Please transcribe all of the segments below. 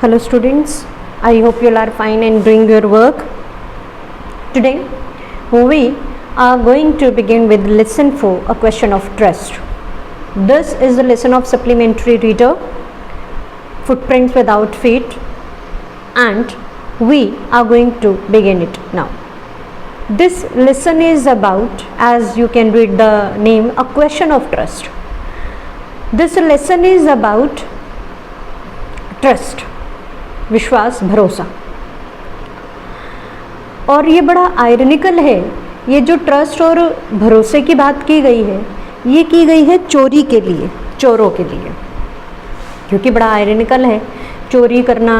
Hello students, I hope you all are fine and doing your work. Today we are going to begin with lesson 4, a question of trust. This is the lesson of supplementary reader, footprints without feet, and we are going to begin it now. This lesson is about, as you can read the name, a question of trust. This lesson is about trust, विश्वास, भरोसा। और ये बड़ा ironical है, ये जो trust और भरोसे की बात की गई है, ये की गई है चोरी के लिए, चोरों के लिए, क्योंकि बड़ा आयरनिकल है। चोरी करना,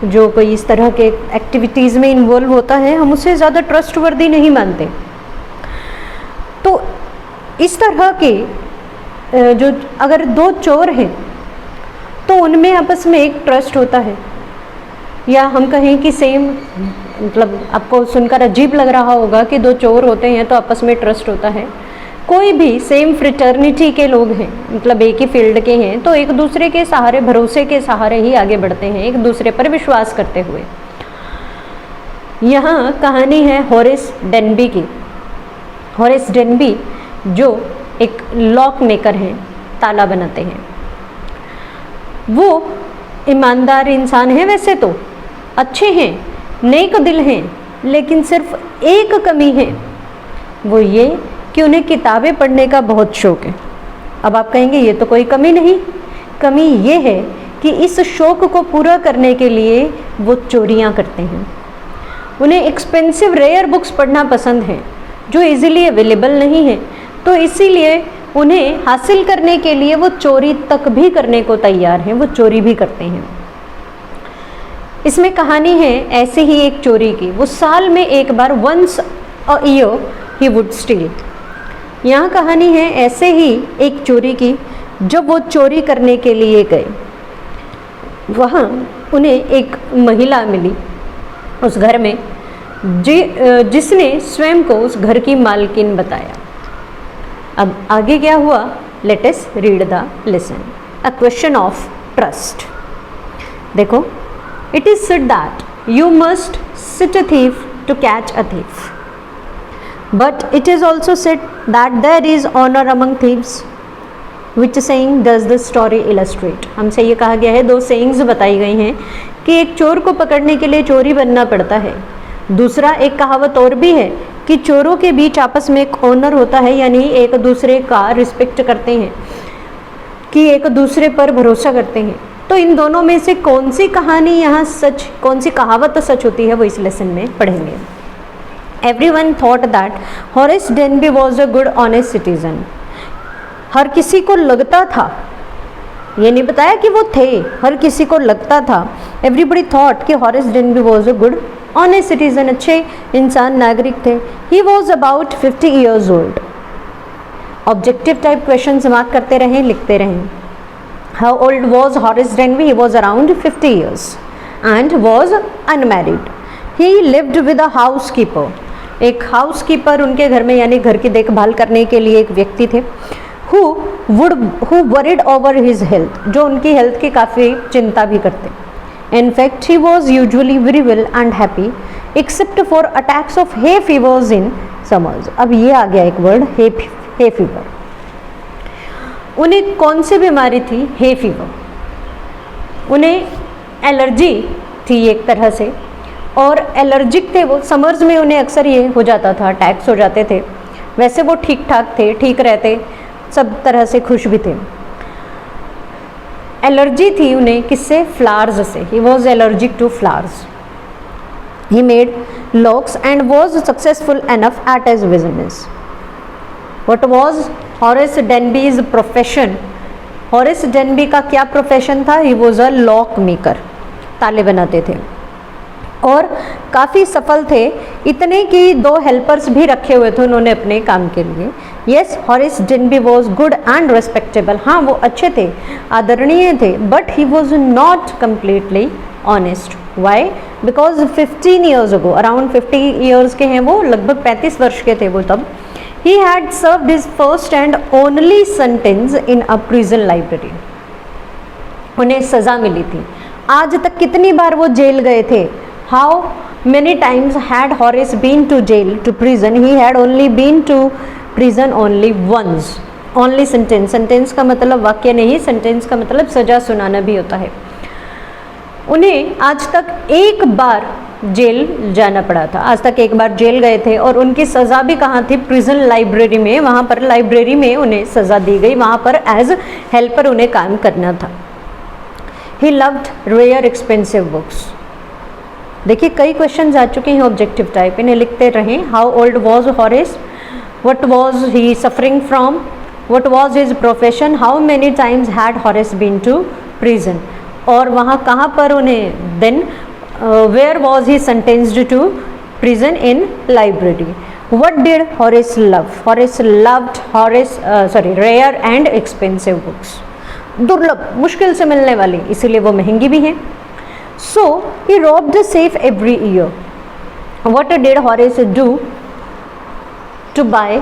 जो कोई इस तरह के एक्टिविटीज़ में इन्वॉल्व होता है, हम उसे ज़्यादा ट्रस्टवर्दी नहीं मानते। तो इस तरह के जो अगर दो चोर हैं तो उनमें आपस में एक ट्रस्ट होता है, या हम कहें कि सेम, मतलब आपको सुनकर अजीब लग रहा होगा कि दो चोर होते हैं तो आपस में ट्रस्ट होता है। कोई भी सेम फ्रेटर्निटी के लोग हैं, मतलब एक ही फील्ड के हैं, तो एक दूसरे के सहारे, भरोसे के सहारे ही आगे बढ़ते हैं, एक दूसरे पर विश्वास करते हुए। यहाँ कहानी है हॉरेस डेनबी की। हॉरेस डेनबी जो एक लॉक मेकर हैं, ताला बनाते हैं। वो ईमानदार इंसान है, वैसे तो अच्छे हैं, नेक दिल हैं, लेकिन सिर्फ एक कमी है, वो ये कि उन्हें किताबें पढ़ने का बहुत शौक है। अब आप कहेंगे ये तो कोई कमी नहीं, कमी ये है कि इस शौक को पूरा करने के लिए वो चोरियां करते हैं। उन्हें एक्सपेंसिव रेयर बुक्स पढ़ना पसंद है जो इजीली अवेलेबल नहीं है, तो इसीलिए उन्हें हासिल करने के लिए वो चोरी तक भी करने को तैयार हैं, वो चोरी भी करते हैं। इसमें कहानी है ऐसे ही एक चोरी की। वो साल में एक बार, once a year he would steal. यहाँ कहानी है ऐसे ही एक चोरी की। जब वो चोरी करने के लिए गए, वहाँ उन्हें एक महिला मिली उस घर में, जिसने स्वयं को उस घर की मालकिन बताया। अब आगे क्या हुआ, let us read the lesson. A question of trust. देखो, it is said that you must set a thief to catch a thief, but it is also said that there is honor among thieves. Which saying does the story illustrate? हमसे ये कहा गया है, दो sayings बताई गई हैं कि एक चोर को पकड़ने के लिए चोरी बनना पड़ता है। दूसरा, एक कहावत और भी है कि चोरों के बीच आपस में एक ऑनर होता है, यानी एक दूसरे का रिस्पेक्ट करते हैं, कि एक दूसरे पर भरोसा करते हैं। तो इन दोनों में से कौन सी कहानी यहाँ सच, कौन सी कहावत सच होती है, वो इस लेसन में पढ़ेंगे। Everyone thought that Horace Denby was a good honest citizen. हर किसी को लगता था, ये नहीं बताया कि वो थे, हर किसी को लगता था। Everybody thought कि Horace Denby was a good honest citizen, अच्छे इंसान, नागरिक थे। He was about 50 years old. Objective type questions mark करते रहें, लिखते रहें। How old was Horace Denby? He was around 50 years and was unmarried. He lived with a housekeeper. एक housekeeper उनके घर में, यानी घर की देखभाल करने के लिए एक व्यक्ति थे। who worried over his health, जो उनकी हेल्थ की काफ़ी चिंता भी करते। In fact, he was usually very well and happy except for attacks of hay fevers in summers. अब ये आ गया एक वर्ड, hay fever। उन्हें कौन सी बीमारी थी? hay fever। उन्हें एलर्जी थी एक तरह से, और एलर्जिक थे वो। समर्स में उन्हें अक्सर ये हो जाता था, अटैक्स हो जाते थे। वैसे वो ठीक ठाक थे, ठीक रहते, सब तरह से खुश भी थे। एलर्जी थी उन्हें किससे? फ्लावर्स से। He was allergic to flowers. He made locks and was successful enough at his business. What was Horace Danby's profession? Horace Danby का क्या प्रोफेशन था? He was a lock maker, ताले बनाते थे, और काफ़ी सफल थे, इतने कि 2 हेल्पर्स भी रखे हुए थे उन्होंने अपने काम के लिए। Yes, Horace Denby was good and respectable. हाँ, वो अच्छे थे, आदरणीय थे, but he was not completely honest. Why? Because 15 years ago, around 50 years के हैं वो, लगभग 35 वर्ष के थे वो तब। He had served his first and only sentence in a prison library. उन्हें सज़ा मिली थी आज तक कितनी बार वो जेल गए थे? How many times had Horace been to jail to prison? He had only been to prison only once. Only sentence, sentence का मतलब वाक्य नहीं, सेंटेंस का मतलब सजा सुनाना भी होता है। उन्हें आज तक एक बार जेल जाना पड़ा था, आज तक एक बार जेल गए थे और उनकी सज़ा भी कहाँ थी? प्रिजन लाइब्रेरी में, वहाँ पर लाइब्रेरी में उन्हें सज़ा दी गई, वहाँ पर एज हेल्पर उन्हें काम करना था। He loved rare expensive books. देखिए कई क्वेश्चन आ चुके हैं ऑब्जेक्टिव टाइप, इन्हें लिखते रहें। How old was Horace? What was he suffering from? What was his profession? How many times had Horace been to prison? और वहाँ कहाँ पर उन्हें then where was he sentenced to prison? In library. What did Horace love? Horace loved rare and expensive books. दुर्लभ, मुश्किल से मिलने वाली, इसीलिए वो महंगी भी हैं। So he robbed safe every year. What did Horace do to buy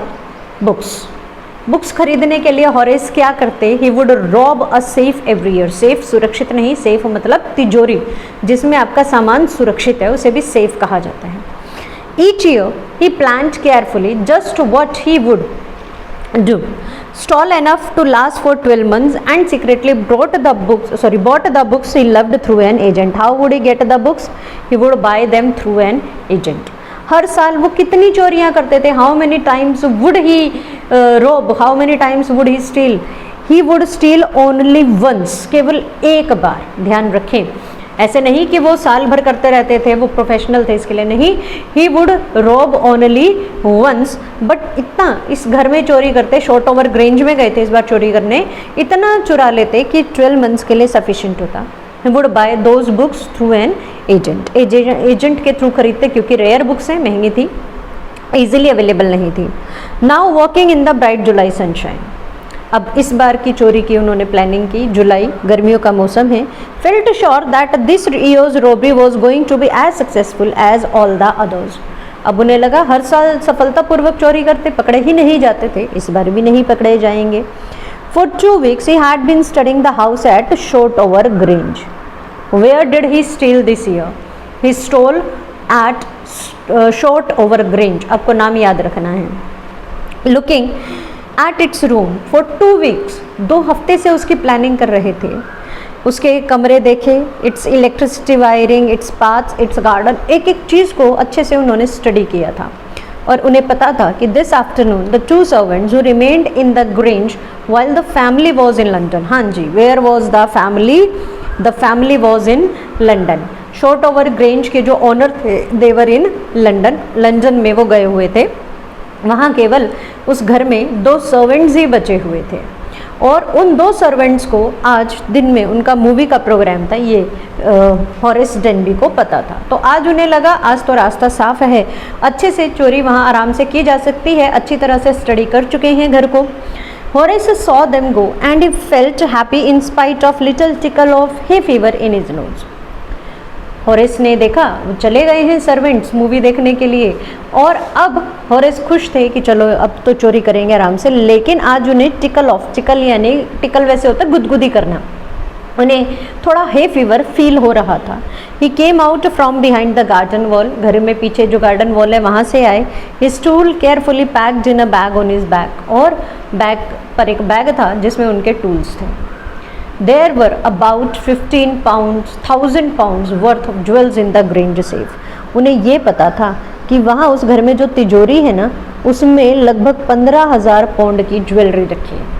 books? Books खरीदने के लिए हॉरेस क्या करते? He would rob a safe every year. Safe सुरक्षित नहीं, सेफ मतलब तिजोरी जिसमें आपका सामान सुरक्षित है, उसे भी सेफ कहा जाता है। Each year he planned carefully just what he would do, stall enough to last for 12 months and secretly bought the books he loved through an agent. How would he get the books? He would buy them through an agent. हर साल वो कितनी चोरियां करते थे? How many times would he rob? How many times would he steal? He would steal only once, केवल एक बार। ध्यान रखें, ऐसे नहीं कि वो साल भर करते रहते थे, वो प्रोफेशनल थे इसके लिए नहीं। ही वुड रोब ओनली वंस, बट इतना इस घर में चोरी करते, शॉर्ट ओवर ग्रेंज में गए थे इस बार चोरी करने, इतना चुरा लेते कि 12 मंथ्स के लिए सफिशिएंट होता। He would buy those books through an agent. Agent के थ्रू खरीदते क्योंकि रेयर बुक्स हैं, महंगी थी, ईजिली अवेलेबल नहीं थी। Now walking in the bright July sunshine. अब इस बार की चोरी की उन्होंने प्लानिंग की, जुलाई गर्मियों का मौसम है। Felt sure that this year's robbery was going to be as successful as all the others. अब उन्हें लगा हर साल सफलतापूर्वक चोरी करते, पकड़े ही नहीं जाते थे, इस बार भी नहीं पकड़े जाएंगे। For 2 weeks he had been studying the house at Shotover Grange. Where did he steal this year? He stole at Shotover Grange. आपको नाम याद रखना है। Looking at its room for 2 weeks, 2 हफ्ते से उसकी प्लानिंग कर रहे थे। उसके कमरे देखे, it's electricity wiring, it's paths, it's garden, एक एक चीज़ को अच्छे से उन्होंने स्टडी किया था और उन्हें पता था कि this afternoon the 2 servants who remained in the Grange while the family was in London. हाँ जी, where was the family? The family was in London. Shotover Grange के जो ऑनर थे they were in London. London में वो गए हुए थे, वहाँ केवल उस घर में 2 सर्वेंट्स ही बचे हुए थे और उन 2 सर्वेंट्स को आज दिन में उनका मूवी का प्रोग्राम था, ये हॉरेस डेनबी को पता था। तो आज उन्हें लगा आज तो रास्ता साफ है, अच्छे से चोरी वहाँ आराम से की जा सकती है, अच्छी तरह से स्टडी कर चुके हैं घर को। Horace saw them go and he felt happy in spite of little tickle of hay fever in his nose. Horace ने देखा वो चले गए हैं सर्वेंट्स मूवी देखने के लिए और अब हॉरेस खुश थे कि चलो अब तो चोरी करेंगे आराम से, लेकिन आज उन्हें टिकल ऑफ, टिकल यानी टिकल वैसे होता है गुदगुदी करना, उन्हें थोड़ा हे फीवर फील हो रहा था। He came out from behind the garden wall, घर में पीछे जो गार्डन वॉल है वहाँ से आए। His tool carefully packed in a bag on his back, और बैग पर एक बैग था जिसमें उनके टूल्स थे। There were about 15,000 pounds worth of jewels in the Grange safe. उन्हें ये पता था कि वहाँ उस घर में जो तिजोरी है ना उसमें लगभग 15,000 पाउंड की ज्वेलरी रखी है,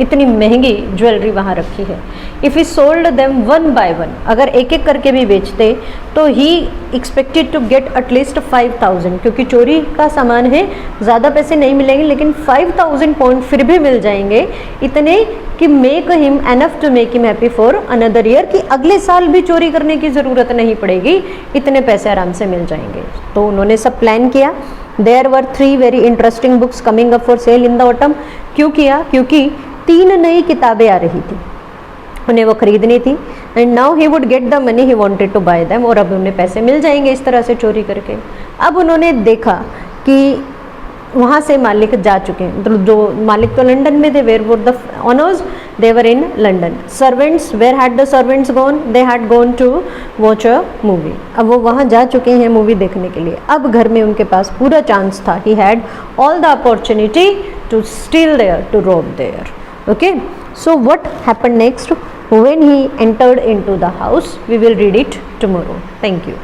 इतनी महंगी ज्वेलरी वहाँ रखी है। If he sold them 1 by 1, अगर एक एक करके भी बेचते तो ही एक्सपेक्टेड टू गेट एटलीस्ट 5,000, क्योंकि चोरी का सामान है, ज़्यादा पैसे नहीं मिलेंगे लेकिन 5,000 पाउंड फिर भी मिल जाएंगे, इतने कि make him enough to make him happy for another year, कि अगले साल भी चोरी करने की ज़रूरत नहीं पड़ेगी, इतने पैसे आराम से मिल जाएंगे। तो उन्होंने सब प्लान किया। There were 3 very interesting books coming up for sale in the autumn. क्यों किया? क्योंकि 3 नई किताबें आ रही थी, उन्हें वो खरीदनी थी। And now he would get the money he wanted to buy them, और अब उन्हें पैसे मिल जाएंगे इस तरह से चोरी करके। अब उन्होंने देखा कि वहाँ से मालिक जा चुके हैं, मतलब जो मालिक तो लंदन में थे, where were the owners, they were in London. Servants, where had the servants gone, they had gone to watch a movie. अब वो वहाँ जा चुके हैं मूवी देखने के लिए। अब घर में उनके पास पूरा चांस था, he had all the opportunity to steal there, to rob there. Okay, so what happened next when he entered into the house? We will read it tomorrow. Thank you.